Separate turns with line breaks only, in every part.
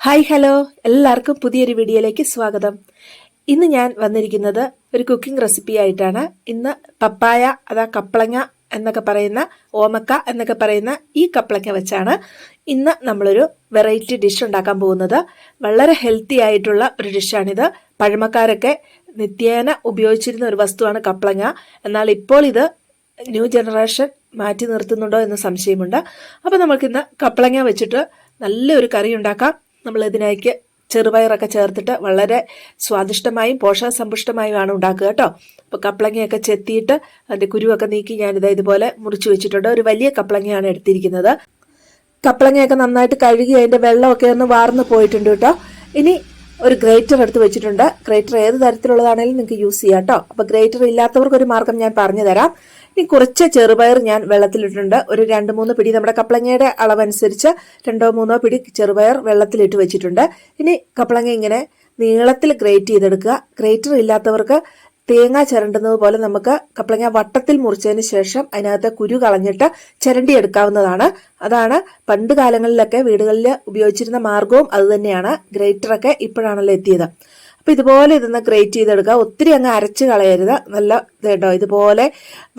Hi hello, എല്ലാവർക്കും പുതിയൊരു വീഡിയോയിലേക്ക് സ്വാഗതം. ഇന്ന് ഞാൻ വന്നിരിക്കുന്നത് ഒരു കുക്കിംഗ് റെസിപ്പി ആയിട്ടാണ്. ഇന്ന് പപ്പായ അതാ കപ്പളങ്ങ എന്നൊക്കെ പറയുന്ന, ഓമക്ക എന്നൊക്കെ പറയുന്ന ഈ കപ്പളങ്ങ വെച്ചാണ് ഇന്ന് നമ്മളൊരു വെറൈറ്റി ഡിഷ് ഉണ്ടാക്കാൻ പോകുന്നത്. വളരെ ഹെൽത്തി ആയിട്ടുള്ള ഒരു ഡിഷാണിത്. പഴമക്കാരൊക്കെ നിത്യേന ഉപയോഗിച്ചിരുന്ന ഒരു വസ്തുവാണ് കപ്പളങ്ങ. എന്നാൽ ഇപ്പോൾ ഇത് ന്യൂ ജനറേഷൻ മാറ്റി നിർത്തുന്നുണ്ടോ എന്ന് സംശയമുണ്ട്. അപ്പോൾ നമുക്കിന്ന് കപ്പളങ്ങ വെച്ചിട്ട് നല്ലൊരു കറി ഉണ്ടാക്കാം. നമ്മൾ ഇതിലേക്ക് ചെറുപയറൊക്കെ ചേർത്തിട്ട് വളരെ സ്വാദിഷ്ടമായും പോഷകസമ്പുഷ്ടമായുമാണ് ഉണ്ടാക്കുക കേട്ടോ. അപ്പോൾ കപ്പളങ്ങയൊക്കെ ചെത്തിയിട്ട് അതിൻ്റെ കുരുവൊക്കെ നീക്കി ഞാനിത് ഇതുപോലെ മുറിച്ച് വെച്ചിട്ടുണ്ട്. ഒരു വലിയ കപ്പളങ്ങയാണ് എടുത്തിരിക്കുന്നത്. കപ്പളങ്ങയൊക്കെ നന്നായിട്ട് കഴുകി അതിൻ്റെ വെള്ളമൊക്കെ ഒന്ന് വാർന്ന് പോയിട്ടുണ്ട് കേട്ടോ. ഇനി ഒരു ഗ്രേറ്റർ എടുത്ത് വെച്ചിട്ടുണ്ട്. ഗ്രേറ്റർ ഏത് തരത്തിലുള്ളതാണെങ്കിലും നിങ്ങൾക്ക് യൂസ് ചെയ്യാം കേട്ടോ. അപ്പോൾ ഗ്രേറ്റർ ഇല്ലാത്തവർക്കൊരു മാർഗം ഞാൻ പറഞ്ഞു തരാം. ഇനി കുറച്ച് ചെറുപയർ ഞാൻ വെള്ളത്തിലിട്ടിട്ടുണ്ട്. ഒരു 2-3 പിടി, നമ്മുടെ കപ്പളങ്ങയുടെ അളവനുസരിച്ച് 2-3 പിടി ചെറുപയർ വെള്ളത്തിലിട്ട് വെച്ചിട്ടുണ്ട്. ഇനി കപ്പളങ്ങ ഇങ്ങനെ നീളത്തിൽ ഗ്രേറ്റ് ചെയ്തെടുക്കുക. ഗ്രേറ്റർ ഇല്ലാത്തവർക്ക് തേങ്ങ ചിരണ്ടുന്നത് പോലെ നമുക്ക് കപ്പളങ്ങ വട്ടത്തിൽ മുറിച്ചതിന് ശേഷം അതിനകത്ത് കുരു കളഞ്ഞിട്ട് ചിരണ്ടി എടുക്കാവുന്നതാണ്. അതാണ് പണ്ട് കാലങ്ങളിലൊക്കെ വീടുകളിൽ ഉപയോഗിച്ചിരുന്ന മാർഗവും അതുതന്നെയാണ്. ഗ്രേറ്ററൊക്കെ ഇപ്പോഴാണല്ലോ എത്തിയത്. അപ്പം ഇതുപോലെ ഇതൊന്ന് ഗ്രേറ്റ് ചെയ്തെടുക്കുക. ഒത്തിരി അങ്ങ് അരച്ച് കളയരുത്. നല്ല ഇതേട്ടോ, ഇതുപോലെ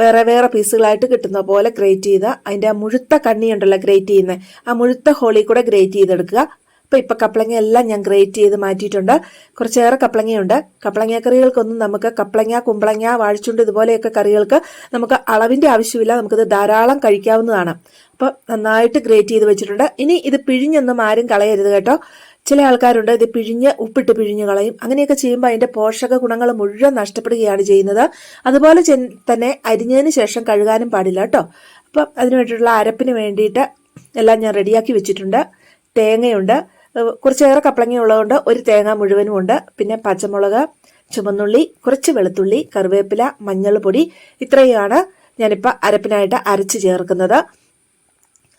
വേറെ വേറെ പീസുകളായിട്ട് കിട്ടുന്ന പോലെ ഗ്രേറ്റ് ചെയ്ത് അതിൻ്റെ ആ മുഴുത്ത കണ്ണിയുണ്ടല്ലോ ഗ്രേറ്റ് ചെയ്യുന്നത്, ആ മുഴുത്ത ഹോളിൽ കൂടെ ഗ്രേറ്റ് ചെയ്തെടുക്കുക. അപ്പോൾ ഇപ്പം കപ്പളങ്ങ എല്ലാം ഞാൻ ഗ്രേറ്റ് ചെയ്ത് മാറ്റിയിട്ടുണ്ട്. കുറച്ചേറെ കപ്പളങ്ങയുണ്ട്. കപ്പളങ്ങ കറികൾക്കൊന്നും നമുക്ക് കപ്പളങ്ങ, കുമ്പളങ്ങ, വാഴച്ചുണ്ട് ഇതുപോലെയൊക്കെ കറികൾക്ക് നമുക്ക് അളവിൻ്റെ ആവശ്യമില്ല. നമുക്കിത് ധാരാളം കഴിക്കാവുന്നതാണ്. അപ്പോൾ നന്നായിട്ട് ഗ്രേറ്റ് ചെയ്ത് വെച്ചിട്ടുണ്ട്. ഇനി ഇത് പിഴിഞ്ഞൊന്നും ആരും കളയരുത് കേട്ടോ. ചില ആൾക്കാരുണ്ട് ഇത് പിഴിഞ്ഞ് ഉപ്പിട്ട് പിഴിഞ്ഞ് കളയും. അങ്ങനെയൊക്കെ ചെയ്യുമ്പോൾ അതിൻ്റെ പോഷക ഗുണങ്ങൾ മുഴുവൻ നഷ്ടപ്പെടുകയാണ് ചെയ്യുന്നത്. അതുപോലെ തന്നെ അരിഞ്ഞതിന് ശേഷം കഴുകാനും പാടില്ല കേട്ടോ. അപ്പം അതിന് വേണ്ടിയിട്ടുള്ള അരപ്പിന് വേണ്ടിയിട്ട് എല്ലാം ഞാൻ റെഡിയാക്കി വെച്ചിട്ടുണ്ട്. തേങ്ങയുണ്ട്, കുറച്ചേറെ കപ്പളങ്ങ ഉള്ളതുകൊണ്ട് ഒരു തേങ്ങ മുഴുവനും ഉണ്ട്. പിന്നെ പച്ചമുളക്, ചുമന്നുള്ളി, കുറച്ച് വെളുത്തുള്ളി, കറിവേപ്പില, മഞ്ഞൾപ്പൊടി, ഇത്രയുമാണ് ഞാനിപ്പോൾ അരപ്പിനായിട്ട് അരച്ച് ചേർക്കുന്നത്.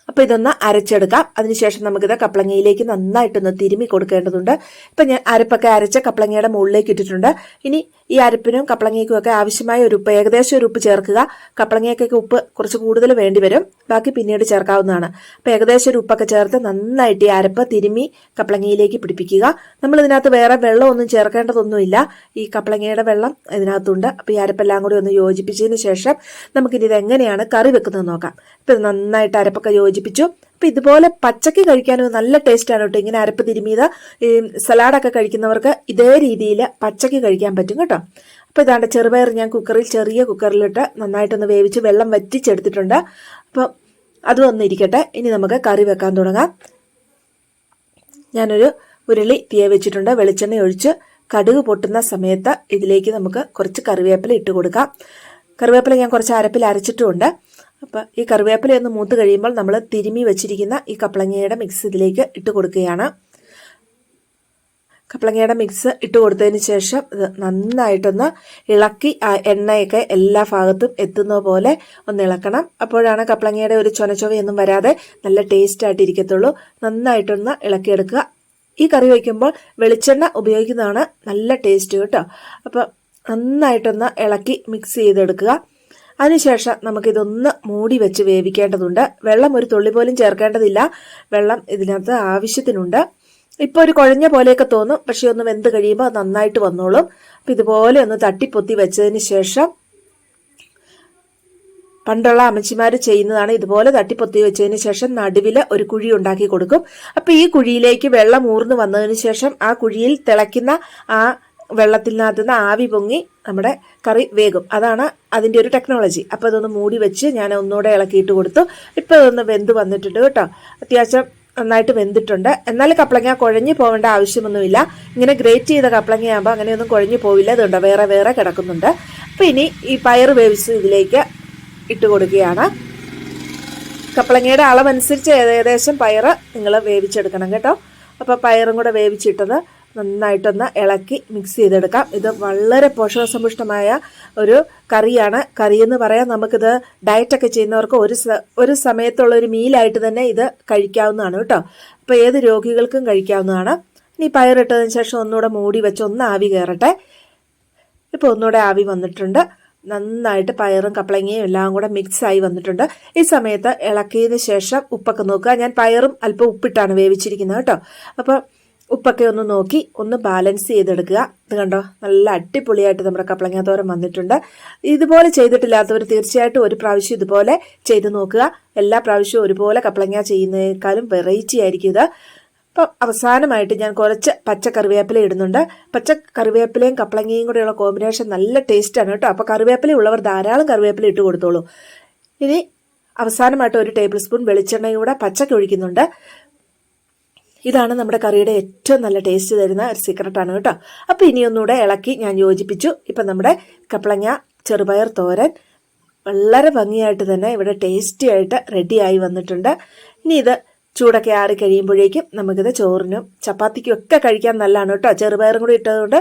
അപ്പോൾ ഇതൊന്ന് അരച്ചെടുക്കാം. അതിനുശേഷം നമുക്കിത് കപ്പളങ്ങയിലേക്ക് നന്നായിട്ടൊന്ന് തിരുമ്മി കൊടുക്കേണ്ടതുണ്ട്. ഇപ്പം ഞാൻ അരപ്പൊക്കെ അരച്ച കപ്പളങ്ങയുടെ മുകളിലേക്ക് ഇട്ടിട്ടുണ്ട്. ഇനി ഈ അരപ്പിനും കപ്പളങ്ങയ്ക്കും ഒക്കെ ആവശ്യമായ ഒരു ഉപ്പ്, ഏകദേശം ഒരു ഉപ്പ് ചേർക്കുക. കപ്പളങ്ങയ്ക്കൊക്കെ ഉപ്പ് കുറച്ച് കൂടുതൽ വേണ്ടി വരും, ബാക്കി പിന്നീട് ചേർക്കാവുന്നതാണ്. അപ്പോൾ ഏകദേശം ഒരു ഉപ്പൊക്കെ ചേർത്ത് നന്നായിട്ട് ഈ അരപ്പ് തിരുമ്മി കപ്പളങ്ങയിലേക്ക് പിടിപ്പിക്കുക. നമ്മൾ ഇതിനകത്ത് വേറെ വെള്ളമൊന്നും ചേർക്കേണ്ടതൊന്നുമില്ല. ഈ കപ്പളങ്ങയുടെ വെള്ളം ഇതിനകത്തുണ്ട്. അപ്പോൾ ഈ അരപ്പെല്ലാം കൂടി ഒന്ന് യോജിപ്പിച്ചതിന് ശേഷം നമുക്കിനി ഇത് എങ്ങനെയാണ് കറി വെക്കുന്നത് നോക്കാം. ഇപ്പം ഇത് നന്നായിട്ട് അരപ്പൊക്കെ യോജിപ്പിച്ചു. അപ്പം ഇതുപോലെ പച്ചക്ക് കഴിക്കാനും നല്ല ടേസ്റ്റാണ് കേട്ടോ. ഇങ്ങനെ അരപ്പ് തിരുമിയത് ഈ സലാഡൊക്കെ കഴിക്കുന്നവർക്ക് ഇതേ രീതിയിൽ പച്ചക്ക് കഴിക്കാൻ പറ്റും കേട്ടോ. അപ്പോൾ ഇതാണ്ട് ചെറുപയർ ഞാൻ ചെറിയ കുക്കറിലിട്ട് നന്നായിട്ടൊന്ന് വേവിച്ച് വെള്ളം വറ്റിച്ചെടുത്തിട്ടുണ്ട്. അപ്പം അതും ഒന്ന് ഇരിക്കട്ടെ. ഇനി നമുക്ക് കറി വെക്കാൻ തുടങ്ങാം. ഞാനൊരു ഉരുളി തീ വെച്ചിട്ടുണ്ട്. വെളിച്ചെണ്ണ ഒഴിച്ച് കടുക് പൊട്ടുന്ന സമയത്ത് ഇതിലേക്ക് നമുക്ക് കുറച്ച് കറിവേപ്പില ഇട്ട് കൊടുക്കാം. കറിവേപ്പില ഞാൻ കുറച്ച് അരപ്പിൽ അരച്ചിട്ടുമുണ്ട്. അപ്പോൾ ഈ കറിവേപ്പില ഒന്ന് മൂത്ത് കഴിയുമ്പോൾ നമ്മൾ തിരുമ്മി വെച്ചിരിക്കുന്ന ഈ കപ്പളങ്ങയുടെ മിക്സ് ഇതിലേക്ക് ഇട്ട് കൊടുക്കുകയാണ്. കപ്പളങ്ങയുടെ മിക്സ് ഇട്ട് കൊടുത്തതിന് ശേഷം ഇത് നന്നായിട്ടൊന്ന് ഇളക്കി ആ എണ്ണയൊക്കെ എല്ലാ ഭാഗത്തും എത്തുന്ന പോലെ ഒന്ന് ഇളക്കണം. അപ്പോഴാണ് കപ്പളങ്ങയുടെ ഒരു ചൊനച്ചൊവയൊന്നും വരാതെ നല്ല ടേസ്റ്റായിട്ട് ഇരിക്കത്തുള്ളൂ. നന്നായിട്ടൊന്ന് ഇളക്കിയെടുക്കുക. ഈ കറി വയ്ക്കുമ്പോൾ വെളിച്ചെണ്ണ ഉപയോഗിക്കുന്നതാണ് നല്ല ടേസ്റ്റ് കേട്ടോ. അപ്പോൾ നന്നായിട്ടൊന്ന് ഇളക്കി മിക്സ് ചെയ്തെടുക്കുക. അതിനുശേഷം നമുക്കിതൊന്ന് മൂടി വെച്ച് വേവിക്കേണ്ടതുണ്ട്. വെള്ളം ഒരു തുള്ളി പോലും ചേർക്കേണ്ടതില്ല. വെള്ളം ഇതിനകത്ത് ആവശ്യത്തിനുണ്ട്. ഇപ്പോൾ ഒരു കുഴഞ്ഞ പോലെയൊക്കെ തോന്നും, പക്ഷെ ഒന്ന് വെന്ത് കഴിയുമ്പോൾ നന്നായിട്ട് വന്നോളും. അപ്പം ഇതുപോലെ ഒന്ന് തട്ടിപ്പൊത്തി വെച്ചതിന് ശേഷം, പണ്ടുള്ള അമ്മച്ചിമാർ ചെയ്യുന്നതാണ്, ഇതുപോലെ തട്ടിപ്പൊത്തി വെച്ചതിന് ശേഷം നടുവിൽ ഒരു കുഴി ഉണ്ടാക്കി കൊടുക്കും. അപ്പം ഈ കുഴിയിലേക്ക് വെള്ളം ഊർന്ന് വന്നതിന് ശേഷം ആ കുഴിയിൽ തിളയ്ക്കുന്ന ആ വെള്ളത്തിനകത്ത് നിന്ന് ആവി പൊങ്ങി നമ്മുടെ കറി വേകും. അതാണ് അതിൻ്റെ ഒരു ടെക്നോളജി. അപ്പോൾ അതൊന്ന് മൂടി വെച്ച് ഞാൻ ഒന്നുകൂടെ ഇളക്കിയിട്ട് കൊടുത്തു. ഇപ്പോൾ ഇതൊന്ന് വെന്ത് വന്നിട്ടുണ്ട് കേട്ടോ. അത്യാവശ്യം നന്നായിട്ട് വെന്തിട്ടുണ്ട്. എന്നാൽ കപ്പളങ്ങ കുഴഞ്ഞു പോകേണ്ട ആവശ്യമൊന്നുമില്ല. ഇങ്ങനെ ഗ്രേറ്റ് ചെയ്ത കപ്പളങ്ങയാകുമ്പോൾ അങ്ങനെയൊന്നും കുഴഞ്ഞു പോവില്ല. ഇതുണ്ട് വേറെ വേറെ കിടക്കുന്നുണ്ട്. അപ്പോൾ ഇനി ഈ പയർ വേവിച്ച് ഇതിലേക്ക് ഇട്ട് കൊടുക്കുകയാണ്. കപ്പളങ്ങയുടെ അളവനുസരിച്ച് ഏകദേശം പയർ നിങ്ങൾ വേവിച്ചെടുക്കണം കേട്ടോ. അപ്പോൾ പയറും കൂടെ വേവിച്ചിട്ടത് നന്നായിട്ടൊന്ന് ഇളക്കി മിക്സ് ചെയ്തെടുക്കാം. ഇത് വളരെ പോഷകസമ്പുഷ്ടമായ ഒരു കറിയാണ്. കറിയെന്ന് പറയാൻ നമുക്കിത് ഡയറ്റൊക്കെ ചെയ്യുന്നവർക്ക് ഒരു സമയത്തുള്ള ഒരു മീലായിട്ട് തന്നെ ഇത് കഴിക്കാവുന്നതാണ് കേട്ടോ. അപ്പോൾ ഏത് രോഗികൾക്കും കഴിക്കാവുന്നതാണ്. ഇനി പയറിട്ടതിന് ശേഷം ഒന്നുകൂടെ മൂടി വെച്ച് ഒന്ന് ആവി കയറട്ടെ. ഇപ്പോൾ ഒന്നുകൂടെ ആവി വന്നിട്ടുണ്ട്. നന്നായിട്ട് പയറും കപ്പളങ്ങയും എല്ലാം കൂടെ മിക്സായി വന്നിട്ടുണ്ട്. ഈ സമയത്ത് ഇളക്കിയതിന് ശേഷം ഉപ്പൊക്കെ നോക്കുക. ഞാൻ പയറും അല്പം ഉപ്പിട്ടാണ് വേവിച്ചിരിക്കുന്നത് കേട്ടോ. അപ്പോൾ ഉപ്പൊക്കെ ഒന്ന് നോക്കി ഒന്ന് ബാലൻസ് ചെയ്തെടുക്കുക. ഇത് കണ്ടോ, നല്ല അടിപൊളിയായിട്ട് നമ്മുടെ കപ്പളങ്ങ തോരൻ വന്നിട്ടുണ്ട്. ഇതുപോലെ ചെയ്തിട്ടില്ലാത്തവർ തീർച്ചയായിട്ടും ഒരു പ്രാവശ്യം ഇതുപോലെ ചെയ്ത് നോക്കുക. എല്ലാ പ്രാവശ്യവും ഒരുപോലെ കപ്പളങ്ങ ചെയ്യുന്നതിനേക്കാളും വെറൈറ്റി ആയിരിക്കും ഇത്. അപ്പം അവസാനമായിട്ട് ഞാൻ കുറച്ച് പച്ച കറിവേപ്പില ഇടുന്നുണ്ട്. പച്ച കറിവേപ്പിലയും കപ്പളങ്ങയും കൂടെയുള്ള കോമ്പിനേഷൻ നല്ല ടേസ്റ്റാണ് കേട്ടോ. അപ്പോൾ കറിവേപ്പില ഉള്ളവർ ധാരാളം കറിവേപ്പില ഇട്ട് കൊടുത്തോളൂ. ഇനി അവസാനമായിട്ട് 1 ടേബിൾ സ്പൂൺ വെളിച്ചെണ്ണയും കൂടെ പച്ചക്ക് ഒഴിക്കുന്നുണ്ട്. ഇതാണ് നമ്മുടെ കറിയുടെ ഏറ്റവും നല്ല ടേസ്റ്റ് തരുന്ന ഒരു സീക്രട്ടാണ് കേട്ടോ. അപ്പോൾ ഇനി ഒന്നുകൂടെ ഇളക്കി ഞാൻ യോജിപ്പിച്ചു. ഇപ്പം നമ്മുടെ കപ്പളങ്ങ ചെറുപയർ തോരൻ വളരെ ഭംഗിയായിട്ട് തന്നെ ഇവിടെ ടേസ്റ്റി ആയിട്ട് റെഡിയായി വന്നിട്ടുണ്ട്. ഇനി ഇത് ചൂടൊക്കെ ആറി കഴിയുമ്പോഴേക്കും നമുക്കിത് ചോറിനും ചപ്പാത്തിക്കും ഒക്കെ കഴിക്കാൻ നല്ലതാണ് കേട്ടോ. ചെറുപയറും കൂടി ഇട്ടതുകൊണ്ട്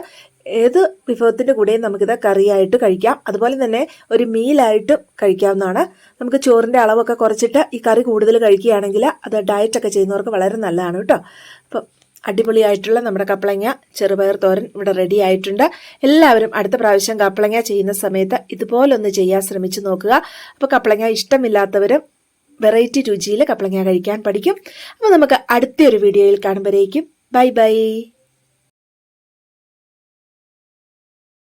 ഏത് വിഭവത്തിൻ്റെ കൂടെയും നമുക്കിത് കറിയായിട്ട് കഴിക്കാം. അതുപോലെ തന്നെ ഒരു മീലായിട്ടും കഴിക്കാവുന്നതാണ്. നമുക്ക് ചോറിൻ്റെ അളവൊക്കെ കുറച്ചിട്ട് ഈ കറി കൂടുതൽ കഴിക്കുകയാണെങ്കിൽ അത് ഡയറ്റൊക്കെ ചെയ്യുന്നവർക്ക് വളരെ നല്ലതാണ് കേട്ടോ. അപ്പം അടിപൊളിയായിട്ടുള്ള നമ്മുടെ കപ്പളങ്ങ ചെറുപയർ തോരൻ ഇവിടെ റെഡി ആയിട്ടുണ്ട്. എല്ലാവരും അടുത്ത പ്രാവശ്യം കപ്പളങ്ങ ചെയ്യുന്ന സമയത്ത് ഇതുപോലൊന്ന് ചെയ്യാൻ ശ്രമിച്ചു നോക്കുക. അപ്പോൾ കപ്പളങ്ങ ഇഷ്ടമില്ലാത്തവരും വെറൈറ്റി രുചിയിൽ കപ്പളങ്ങ കഴിക്കാൻ പഠിക്കും. അപ്പോൾ നമുക്ക് അടുത്തൊരു വീഡിയോയിൽ കാണുമ്പോഴേക്കും ബൈ ബൈ.